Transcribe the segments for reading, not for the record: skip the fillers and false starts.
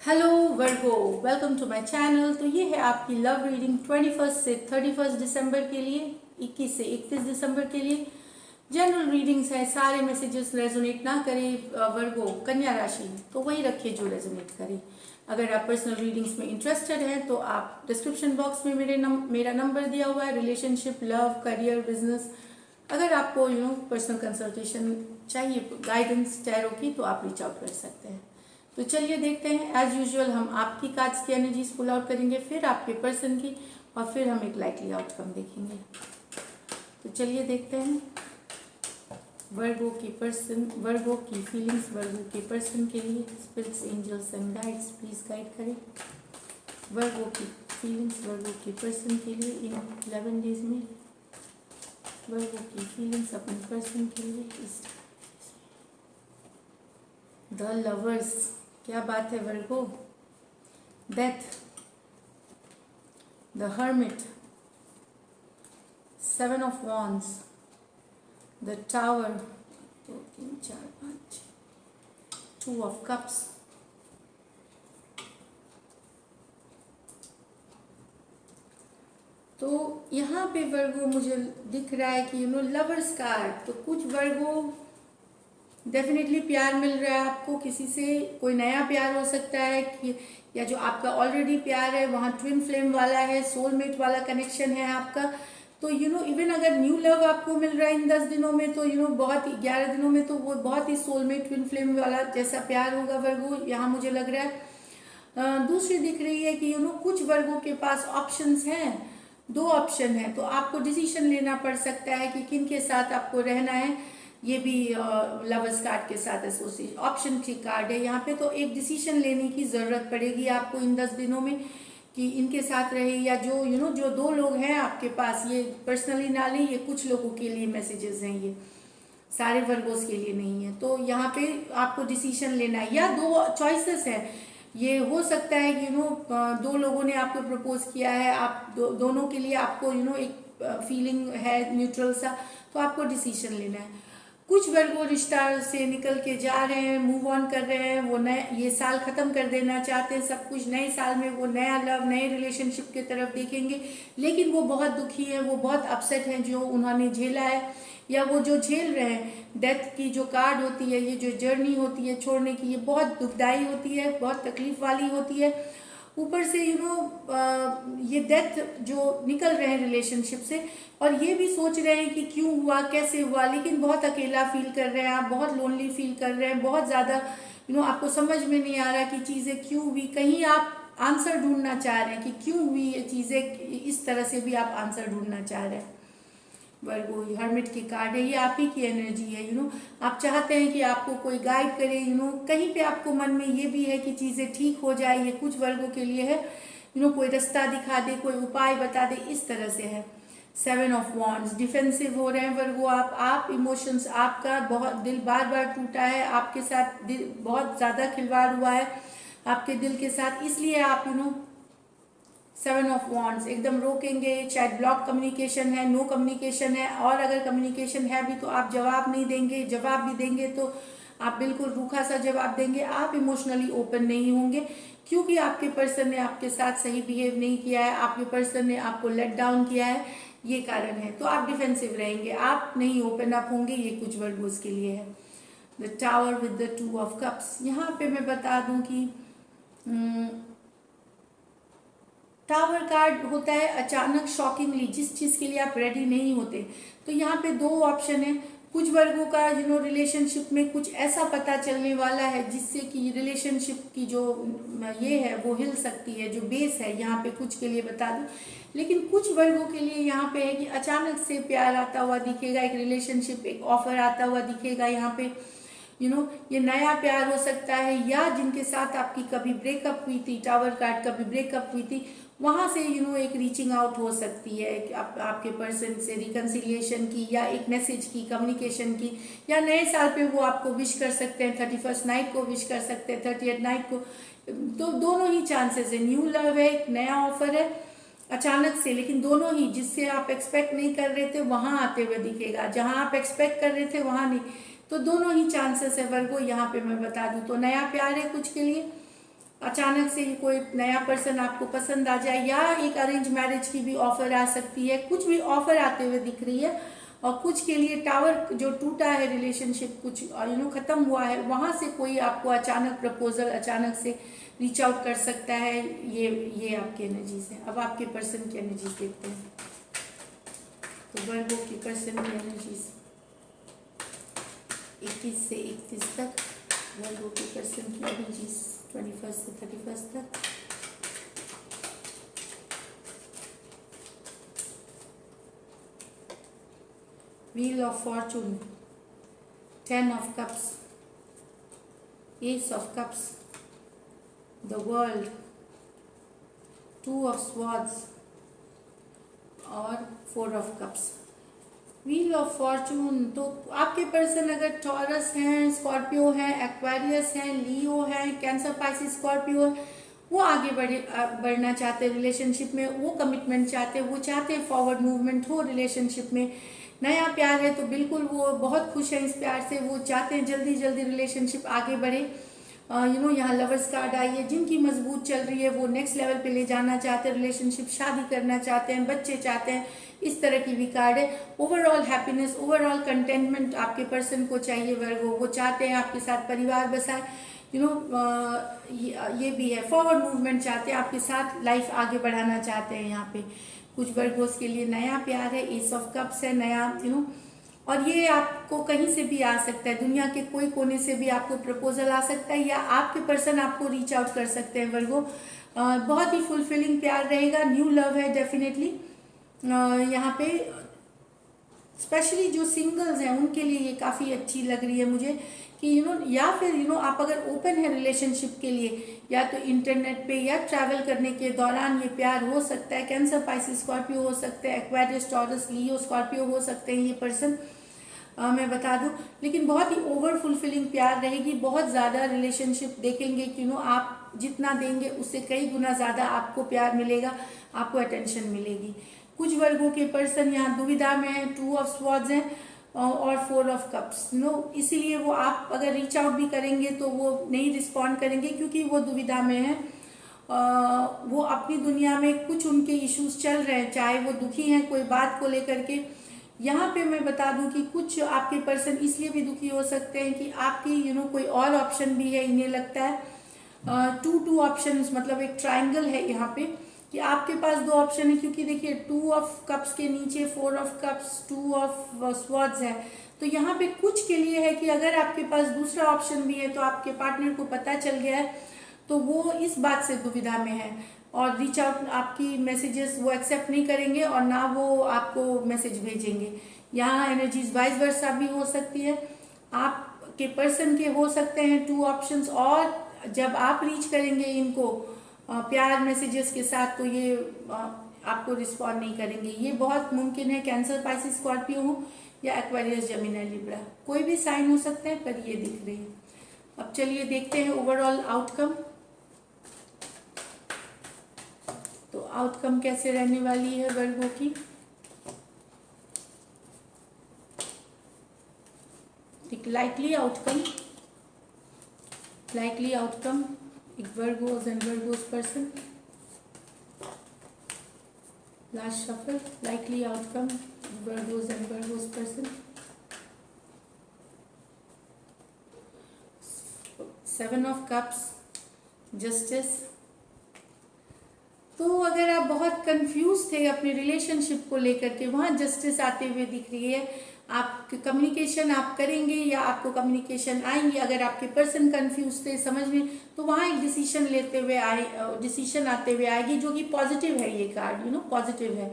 Hello Virgo, welcome to my channel. तो ये है आपकी लव रीडिंग 21 से 31 दिसंबर के लिए, 21 से 31 दिसंबर के लिए। जनरल रीडिंग्स है, सारे मैसेजेस रेजोनेट ना करे वर्गो कन्या राशि, तो वही रखिए जो रेजोनेट करे। अगर आप पर्सनल रीडिंग्स में इंटरेस्टेड हैं तो आप डिस्क्रिप्शन बॉक्स में मेरा नंबर दिया हुआ है। रिलेशनशिप, लव, करियर, बिजनेस, अगर आपको पर्सनल कंसल्टेशन चाहिए, गाइडेंस टैरो की, तो आप रीच आउट कर सकते हैं। तो चलिए देखते हैं। एज यूजुअल हम आपकी कार्ड्स की एनर्जीज पुल आउट करेंगे, फिर आपके पर्सन की, और फिर हम एक लाइकली आउटकम देखेंगे। तो चलिए देखते हैं वर्गो की फीलिंग्स, वर्गो के पर्सन के लिए। Spirits, angels and guides please guide करें वर्गो की फीलिंग्स, वर्गो के पर्सन के लिए इन 11 डेज में। वर्गो की फीलिंग्स अपने पर्सन के लिए इस द लवर्स। क्या बात है Virgo. Death, the hermit, 7 of wands, the tower, 2 3 4 5, 2 of cups, तो यहाँ पे वर्गो मुझे दिख रहा है कि लवर्स कार्ड। तो कुछ वर्गो डेफिनेटली प्यार मिल रहा है आपको किसी से, कोई नया प्यार हो सकता है कि या जो आपका ऑलरेडी प्यार है वहाँ ट्विन फ्लेम वाला है, सोलमेट वाला कनेक्शन है आपका। तो इवन अगर न्यू लव आपको मिल रहा है इन 10 दिनों में, तो बहुत 11 दिनों में, तो वो बहुत ही सोलमेट ट्विन फ्लेम वाला जैसा प्यार होगा वर्गो, यहाँ मुझे लग रहा है। दूसरी दिख रही है कि कुछ वर्गों के पास ऑप्शंस हैं, 2 ऑप्शन है, तो आपको डिसीजन लेना पड़ सकता है कि किन के साथ आपको रहना है। ये भी लवर्स कार्ड के साथ एसोसिएशन ऑप्शन की कार्ड है यहाँ पे। तो एक डिसीजन लेने की ज़रूरत पड़ेगी आपको इन 10 दिनों में कि इनके साथ रहे, या जो जो 2 लोग हैं आपके पास, ये पर्सनली ना लें, ये कुछ लोगों के लिए मैसेजेस हैं, ये सारे वर्गोस के लिए नहीं है। तो यहाँ पे आपको डिसीजन लेना है, या 2 चॉइसेस है। ये हो सकता है कि 2 लोगों ने आपको प्रपोज किया है, आप दोनों के लिए आपको एक फीलिंग है न्यूट्रल सा, तो आपको डिसीजन लेना है। कुछ वर्गो रिश्ता से निकल के जा रहे हैं, मूव ऑन कर रहे हैं, वो नए ये साल खत्म कर देना चाहते हैं सब कुछ। नए साल में वो नया लव, नए रिलेशनशिप की तरफ देखेंगे, लेकिन वो बहुत दुखी है, वो बहुत अपसेट हैं जो उन्होंने झेला है या वो जो झेल रहे हैं। डेथ की जो कार्ड होती है, ये जो जर्नी होती है छोड़ने की, ये बहुत दुखदाई होती है, बहुत तकलीफ वाली होती है। ऊपर से ये डेथ जो निकल रहे हैं रिलेशनशिप से, और ये भी सोच रहे हैं कि क्यों हुआ, कैसे हुआ, लेकिन बहुत अकेला फील कर रहे हैं आप, बहुत लोनली फील कर रहे हैं, बहुत ज़्यादा आपको समझ में नहीं आ रहा कि चीज़ें क्यों हुई। कहीं आप आंसर ढूंढना चाह रहे हैं कि क्यों हुई ये चीज़ें, इस तरह से भी आप आंसर ढूंढना चाह रहे हैं। वर्गो हर्मिट की कार्ड है, ये आप ही की एनर्जी है। आप चाहते हैं कि आपको कोई गाइड करे, कहीं पे आपको मन में ये भी है कि चीज़ें ठीक हो जाए। ये कुछ वर्गों के लिए है, कोई रास्ता दिखा दे, कोई उपाय बता दे, इस तरह से है। 7 ऑफ वॉन्ड्स, डिफेंसिव हो रहे हैं वर्गो आप इमोशंस, आपका बहुत दिल बार बार टूटा है, आपके साथ दिल बहुत ज़्यादा खिलवाड़ हुआ है आपके दिल के साथ, इसलिए आप 7 ऑफ वॉन्ड्स एकदम रोकेंगे। शायद ब्लॉक कम्युनिकेशन है, नो कम्युनिकेशन है, और अगर कम्युनिकेशन है भी तो आप जवाब नहीं देंगे, जवाब भी देंगे तो आप बिल्कुल रूखा सा जवाब देंगे। आप इमोशनली ओपन नहीं होंगे क्योंकि आपके पर्सन ने आपके साथ सही बिहेव नहीं किया है, आपके पर्सन ने आपको लेट डाउन किया है, ये कारण है। तो आप डिफेंसिव रहेंगे, आप नहीं ओपन अप होंगे, ये कुछ वर्गों के लिए है। The tower with the 2 of cups, यहाँ पे मैं बता दूं कि टावर कार्ड होता है अचानक, शॉकिंगली, जिस चीज़ के लिए आप रेडी नहीं होते। तो यहाँ पे 2 ऑप्शन है। कुछ वर्गों का रिलेशनशिप में कुछ ऐसा पता चलने वाला है जिससे कि रिलेशनशिप की जो ये है वो हिल सकती है, जो बेस है, यहाँ पे कुछ के लिए बता दूं। लेकिन कुछ वर्गों के लिए यहाँ पे है कि अचानक से प्यार आता हुआ दिखेगा, एक रिलेशनशिप, एक ऑफर आता हुआ दिखेगा यहाँ पे। ये नया प्यार हो सकता है, या जिनके साथ आपकी कभी ब्रेकअप हुई थी, टावर कार्ड कभी ब्रेकअप हुई थी, वहाँ से एक रीचिंग आउट हो सकती है आपके पर्सन से, रिकन्सिलिएशन की, या एक मैसेज की, कम्युनिकेशन की, या नए साल पे वो आपको विश कर सकते हैं, 31st नाइट को विश कर सकते हैं, 30th नाइट को। तो दोनों ही चांसेस है, न्यू लव है, एक नया ऑफर है अचानक से, लेकिन दोनों ही जिससे आप एक्सपेक्ट नहीं कर रहे थे वहाँ आते हुए दिखेगा, जहाँ आप एक्सपेक्ट कर रहे थे वहाँ नहीं। तो दोनों ही चांसेस है वर्गो, यहाँ पे मैं बता दूं तो नया प्यार है कुछ के लिए, अचानक से ही कोई नया पर्सन आपको पसंद आ जाए, या एक अरेंज मैरिज की भी ऑफर आ सकती है, कुछ भी ऑफर आते हुए दिख रही है। और कुछ के लिए टावर जो टूटा है रिलेशनशिप, कुछ खत्म हुआ है, वहां से कोई आपको अचानक प्रपोजल, अचानक से रीच आउट कर सकता है। ये आपकी एनर्जीज है। अब आपके पर्सन की एनर्जीज देखते हैं। तो वर्गो की पर्सन की एनर्जीज 21 से 31 तक, वर्गो की पर्सन की एनर्जीज 21 से 31 तक। Wheel of Fortune, 10 of cups, S of cups, the world, 2 of swords और 4 of cups. Wheel of Fortune, तो आपके पर्सन अगर टॉरस हैं, स्कॉर्पियो हैं, एक्वेरियस हैं, लियो हैं, कैंसर, पाइसिस, स्कॉर्पियो, वो आगे बढ़ना चाहते हैं रिलेशनशिप में, वो कमिटमेंट चाहते हैं, वो चाहते हैं फॉरवर्ड मूवमेंट हो रिलेशनशिप में। नया प्यार है तो बिल्कुल वो बहुत खुश है इस प्यार से, वो चाहते हैं जल्दी जल्दी रिलेशनशिप आगे बढ़े। यहाँ लवर्स कार्ड आई है। जिनकी मजबूत चल रही है वो नेक्स्ट लेवल पे ले जाना चाहते हैं रिलेशनशिप, शादी करना चाहते हैं, बच्चे चाहते हैं, इस तरह की भी कार्ड है। ओवरऑल हैप्पीनेस, ओवरऑल कंटेंटमेंट आपके पर्सन को चाहिए वर्गो, वो चाहते हैं आपके साथ परिवार बसाए। ये भी है, फॉरवर्ड मूवमेंट चाहते हैं आपके साथ, लाइफ आगे बढ़ाना चाहते हैं। यहाँ पे कुछ वर्गोस के लिए नया प्यार है, एस ऑफ कप्स है, नया और ये आपको कहीं से भी आ सकता है, दुनिया के कोई कोने से भी आपको प्रपोजल आ सकता है, या आपके पर्सन आपको रीच आउट कर सकते हैं वर्गो। बहुत ही फुलफिलिंग प्यार रहेगा, न्यू लव है डेफिनेटली। यहाँ पे स्पेशली जो सिंगल्स हैं उनके लिए ये काफ़ी अच्छी लग रही है मुझे कि या फिर आप अगर ओपन है रिलेशनशिप के लिए, या तो इंटरनेट पे या ट्रैवल करने के दौरान ये प्यार हो सकता है। कैंसर, पाइसिस, स्कॉर्पियो हो सकते हैं, एक्वेरियस, टॉरस, लियो, स्कॉर्पियो हो सकते हैं ये पर्सन, मैं बता दूं। लेकिन बहुत ही ओवर फुलफिलिंग प्यार रहेगी, बहुत ज़्यादा रिलेशनशिप देखेंगे कि आप जितना देंगे उससे कई गुना ज़्यादा आपको प्यार मिलेगा, आपको अटेंशन मिलेगी। कुछ वर्गों के पर्सन यहाँ दुविधा में है, 2 ऑफ स्वॉर्ड्स हैं और 4 ऑफ कप्स इसीलिए वो आप अगर रीच आउट भी करेंगे तो वो नहीं रिस्पॉन्ड करेंगे, क्योंकि वो दुविधा में है। वो अपनी दुनिया में कुछ उनके इश्यूज चल रहे हैं, चाहे वो दुखी हैं कोई बात को लेकर के। यहाँ पे मैं बता दूं कि कुछ आपके पर्सन इसलिए भी दुखी हो सकते हैं कि आपकी कोई और ऑप्शन भी है, इन्हें लगता है 2 ऑप्शन, मतलब एक ट्राइंगल है यहाँ पे कि आपके पास 2 ऑप्शन है। क्योंकि देखिए 2 ऑफ कप्स के नीचे 4 ऑफ कप्स, 2 ऑफ स्वॉर्ड्स है, तो यहाँ पे कुछ के लिए है कि अगर आपके पास दूसरा ऑप्शन भी है तो आपके पार्टनर को पता चल गया है, तो वो इस बात से दुविधा में है और रीच आउट, आपकी मैसेजेस वो एक्सेप्ट नहीं करेंगे और ना वो आपको मैसेज भेजेंगे। यहाँ एनर्जीज वाइस वर्सा भी हो सकती है, आपके पर्सन के हो सकते हैं 2 ऑप्शंस, और जब आप रीच करेंगे इनको प्यार मैसेजेस के साथ तो ये आपको रिस्पॉन्ड नहीं करेंगे। ये बहुत मुमकिन है कैंसर, पाइसिस, स्कॉर्पियो हो या एक्वेरियस, जेमिनी, लिब्रा, कोई भी साइन हो सकता है, पर ये दिख रही है। अब चलिए देखते हैं ओवरऑल आउटकम। तो आउटकम कैसे रहने वाली है वर्गों की। एक लाइकली आउटकम, एक Virgo's and Virgo's person, last shuffle, likely outcome, Virgo's and Virgo's person, 7 of cups, justice. तो अगर आप बहुत कंफ्यूज थे अपने रिलेशनशिप को लेकर के, वहाँ जस्टिस आते हुए दिख रही है। आप कम्युनिकेशन आप करेंगे या आपको कम्युनिकेशन आएंगी। अगर आपके पर्सन कंफ्यूज थे समझ में, तो वहाँ एक डिसीजन लेते हुए डिसीजन आते हुए आएगी, जो कि पॉजिटिव है। ये कार्ड पॉजिटिव है।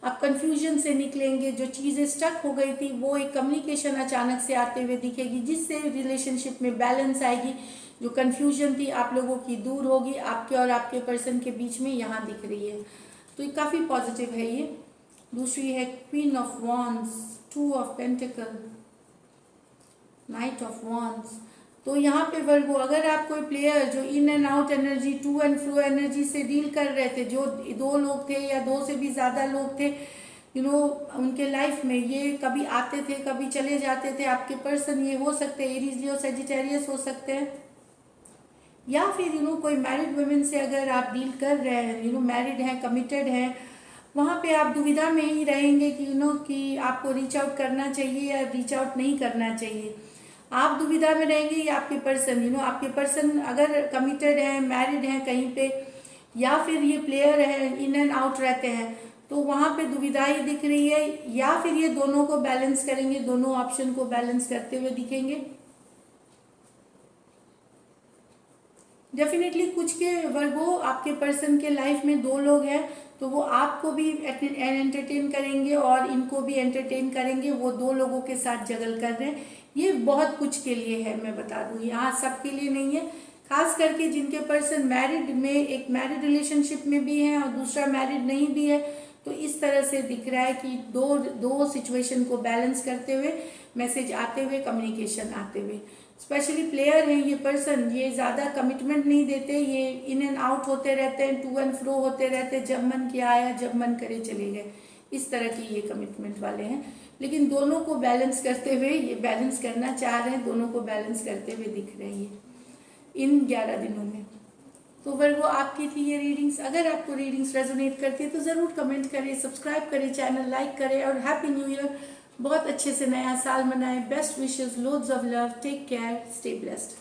आप कंफ्यूजन से निकलेंगे, जो चीज़ें स्टक हो गई थी वो एक कम्युनिकेशन अचानक से आते हुए दिखेगी, जिससे रिलेशनशिप में बैलेंस आएगी। जो कंफ्यूजन थी आप लोगों की दूर होगी, आपके और आपके पर्सन के बीच में यहाँ दिख रही है। तो ये काफ़ी पॉजिटिव है ये। दूसरी है queen of wands, 2 of pentacle, knight of wands. तो यहाँ पे वर्गो, अगर आप कोई प्लेयर जो in and out energy, to and fro energy से डील कर रहे थे, जो 2 लोग थे या 2 से भी ज़्यादा लोग थे उनके लाइफ में, ये कभी आते थे कभी चले जाते थे। आपके पर्सन ये हो सकते हैं एरीज, लियो, सेजिटेरियस हो सकते हैं। या फिर कोई मैरिड वुमेन से अगर आप डील कर रहे हैं, मैरिड हैं, कमिटेड हैं, वहाँ पे आप दुविधा में ही रहेंगे कि कि आपको रीच आउट करना चाहिए या रीच आउट नहीं करना चाहिए। आप दुविधा में रहेंगे या आपके पर्सन, आपके पर्सन अगर कमिटेड हैं, मैरिड हैं कहीं पे, या फिर ये प्लेयर है, इन एंड आउट रहते हैं, तो वहाँ पे दुविधा ही दिख रही है। या फिर ये दोनों को बैलेंस करेंगे, दोनों ऑप्शन को बैलेंस करते हुए दिखेंगे। डेफिनेटली कुछ के वर्गो आपके पर्सन के लाइफ में दो लोग हैं, तो वो आपको भी एंटरटेन करेंगे और इनको भी एंटरटेन करेंगे। वो दो लोगों के साथ जगल कर रहे हैं। ये बहुत कुछ के लिए है, मैं बता दूं, यहाँ सबके लिए नहीं है। खास करके जिनके पर्सन मैरिड में, एक मैरिड रिलेशनशिप में भी है और दूसरा मैरिड नहीं भी है, तो इस तरह से दिख रहा है कि दो सिचुएशन को बैलेंस करते हुए, मैसेज आते हुए, कम्युनिकेशन आते हुए। स्पेशली प्लेयर हैं ये पर्सन, ये ज़्यादा कमिटमेंट नहीं देते, ये इन एंड आउट होते रहते हैं, टू एंड फ्रो होते रहते हैं, जब मन किया आया, जब मन करे चले गए, इस तरह की ये कमिटमेंट वाले हैं। लेकिन दोनों को बैलेंस करते हुए, ये बैलेंस करना चाह रहे हैं, दोनों को बैलेंस करते हुए दिख रही है इन 11 दिनों में। तो वर्गो आपकी थी ये रीडिंग्स। अगर आपको रीडिंग्स रेजोनेट करती है तो ज़रूर कमेंट करें, सब्सक्राइब करें, चैनल लाइक करें, और हैप्पी न्यू ईयर। बहुत अच्छे से नया साल मनाएं। Best wishes, loads of love, take care, stay blessed.